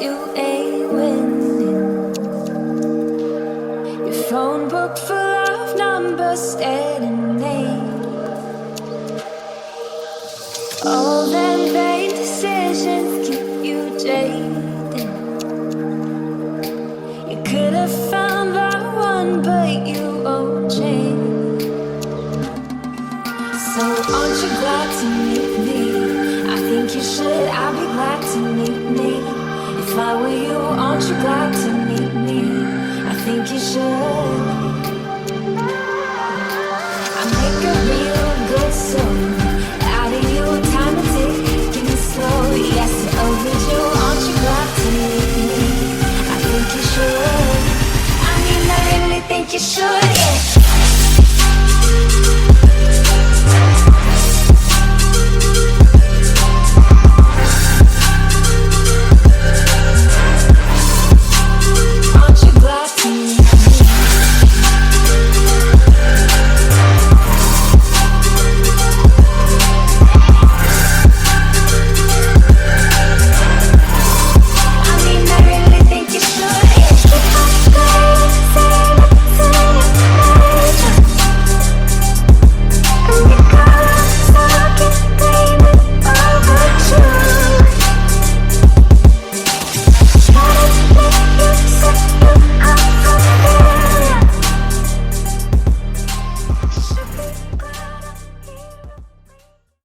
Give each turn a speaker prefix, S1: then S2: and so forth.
S1: you ain't winning. Your phone book full of numbers staring names. All them vain decisions keep you jaded. You could have found the one, but you won't change. So aren't you glad to meet me? I think you should, I'd be glad to meet me. If I were you, aren't you glad to meet me? I think you should.